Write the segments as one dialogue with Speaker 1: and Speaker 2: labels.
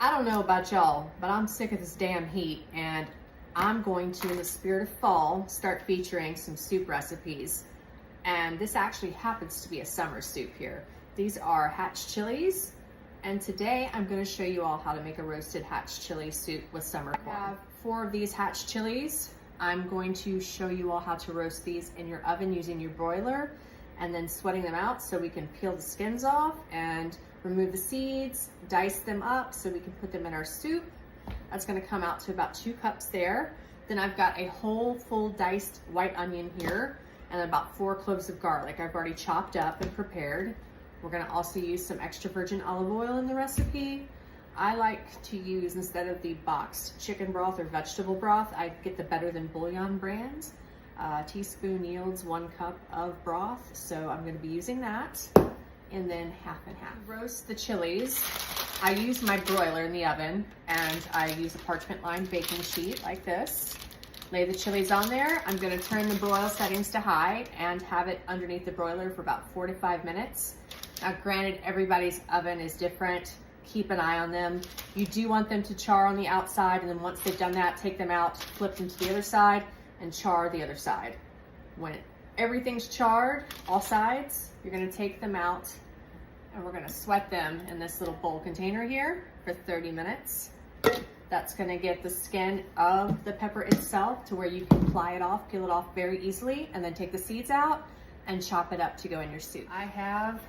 Speaker 1: I don't know about y'all, but I'm sick of this damn heat, and I'm going to, in the spirit of fall, start featuring some soup recipes. And this actually happens to be a summer soup here. These are hatch chilies, and today I'm going to show you all how to make a roasted hatch chili soup with summer corn. I have 4 of these hatch chilies. I'm going to show you all how to roast these in your oven using your broiler, and then sweating them out so we can peel the skins off and remove the seeds, dice them up so we can put them in our soup. That's gonna come out to about 2 cups there. Then I've got a whole full diced white onion here and about 4 cloves of garlic I've already chopped up and prepared. We're gonna also use some extra virgin olive oil in the recipe. I like to use, instead of the boxed chicken broth or vegetable broth, I get the Better Than Bouillon brand. A teaspoon yields 1 cup of broth, so I'm gonna be using that. And then half and half. Roast the chilies. I use my broiler in the oven, and I use a parchment lined baking sheet like this. Lay the chilies on there. I'm gonna turn the broil settings to high and have it underneath the broiler for about 4 to 5 minutes. Now granted, everybody's oven is different. Keep an eye on them. You do want them to char on the outside, and then once they've done that, take them out, flip them to the other side, and char the other side. When everything's charred, all sides, you're gonna take them out and we're gonna sweat them in this little bowl container here for 30 minutes. That's gonna get the skin of the pepper itself to where you can peel it off very easily, and then take the seeds out and chop it up to go in your soup. I have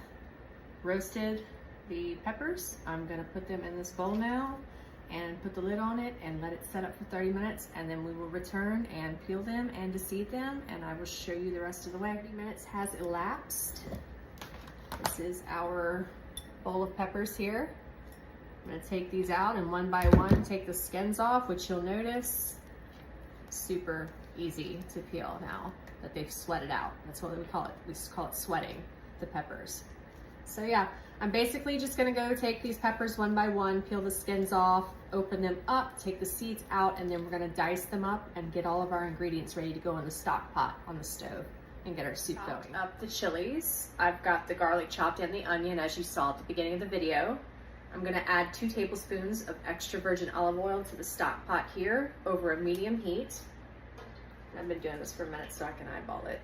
Speaker 1: roasted the peppers. I'm gonna put them in this bowl now and put the lid on it and let it set up for 30 minutes, and then we will return and peel them and deseed them, and I will show you the rest of the way. 30 minutes has elapsed. This is our bowl of peppers here. I'm gonna take these out and one by one take the skins off, which you'll notice super easy to peel now that they've sweated out. That's what we call it. We just call it sweating the peppers. So yeah, I'm basically just gonna go take these peppers one by one, peel the skins off, open them up, take the seeds out, and then we're gonna dice them up and get all of our ingredients ready to go in the stock pot on the stove and get our soup going. Up the chilies. I've got the garlic chopped and the onion, as you saw at the beginning of the video. I'm gonna add 2 tablespoons of extra virgin olive oil to the stock pot here over a medium heat. I've been doing this for a minute so I can eyeball it.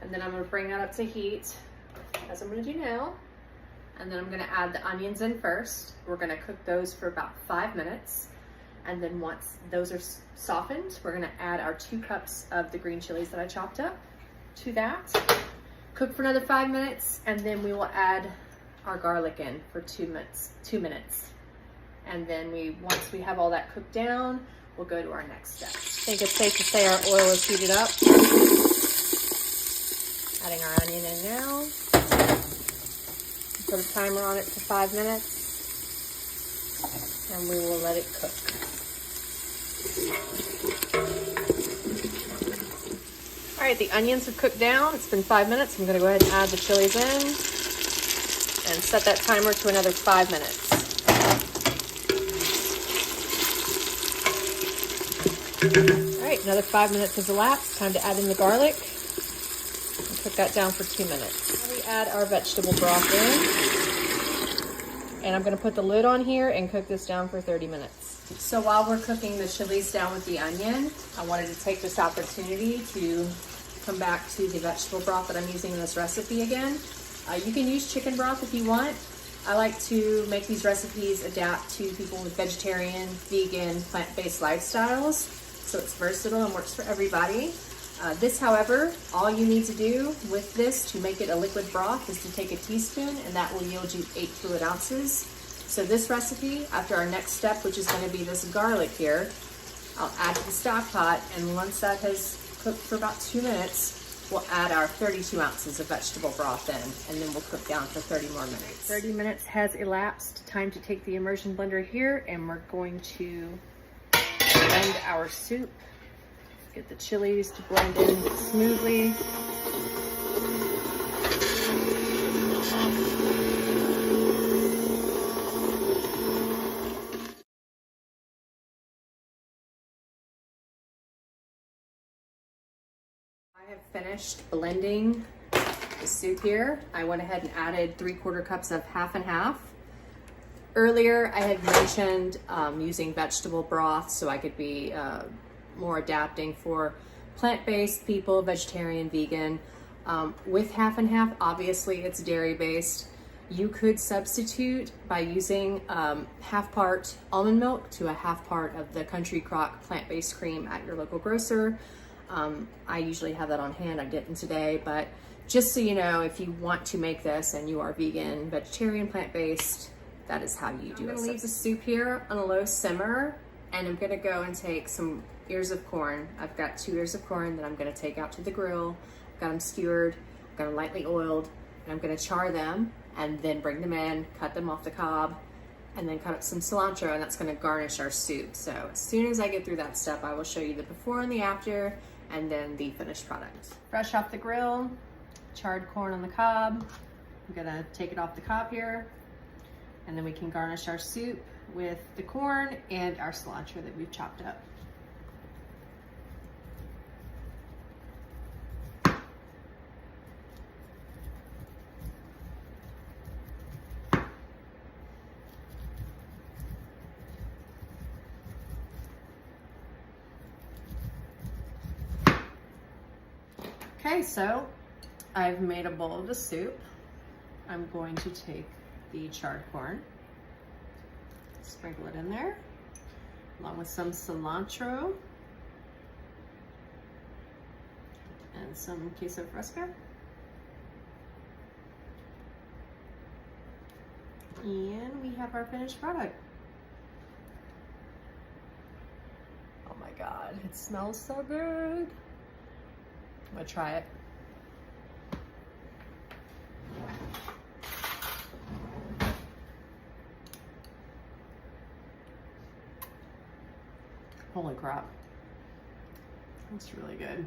Speaker 1: And then I'm gonna bring that up to heat, as I'm gonna do now. And then I'm gonna add the onions in first. We're gonna cook those for about 5 minutes. And then once those are softened, we're gonna add our 2 cups of the green chilies that I chopped up to that. Cook for another 5 minutes, and then we will add our garlic in for 2 minutes. And then once we have all that cooked down, we'll go to our next step. I think it's safe to say our oil is heated up. Adding our onion in now. Put a timer on it for 5 minutes, and we will let it cook. All right, the onions have cooked down. It's been 5 minutes. I'm gonna go ahead and add the chilies in and set that timer to another 5 minutes. All right, another 5 minutes has elapsed. Time to add in the garlic. Cook that down for 2 minutes. Now we add our vegetable broth in. And I'm gonna put the lid on here and cook this down for 30 minutes. So while we're cooking the chilies down with the onion, I wanted to take this opportunity to come back to the vegetable broth that I'm using in this recipe again. You can use chicken broth if you want. I like to make these recipes adapt to people with vegetarian, vegan, plant-based lifestyles. So it's versatile and works for everybody. This, however, all you need to do with this to make it a liquid broth is to take a teaspoon, and that will yield you 8 fluid ounces. So this recipe, after our next step, which is going to be this garlic here, I'll add to the stock pot, and once that has cooked for about 2 minutes, we'll add our 32 ounces of vegetable broth in, and then we'll cook down for 30 more minutes. 30 minutes has elapsed. Time to take the immersion blender here, and we're going to blend our soup. Get the chilies to blend in smoothly. I have finished blending the soup here. I went ahead and added 3/4 cups of half and half. Earlier, I had mentioned using vegetable broth, so I could be more adapting for plant-based people, vegetarian, vegan. With half and half, obviously it's dairy-based. You could substitute by using half part almond milk to a half part of the Country Crock plant-based cream at your local grocer. I usually have that on hand. I didn't today, but just so you know, if you want to make this and you are vegan, vegetarian, plant-based, that is how you do it. I'm gonna leave the soup here on a low simmer, and I'm gonna go and take some ears of corn. I've got 2 ears of corn that I'm gonna take out to the grill. I've got them skewered, I've got them lightly oiled, and I'm gonna char them and then bring them in, cut them off the cob, and then cut up some cilantro, and that's gonna garnish our soup. So as soon as I get through that step, I will show you the before and the after, and then the finished product. Fresh off the grill, charred corn on the cob. I'm gonna take it off the cob here, and then we can garnish our soup with the corn and our cilantro that we've chopped up. Okay, so I've made a bowl of the soup. I'm going to take the charred corn, sprinkle it in there, along with some cilantro and some queso fresco. And we have our finished product. Oh my God, it smells so good. I'm gonna try it. Holy crap. That's really good.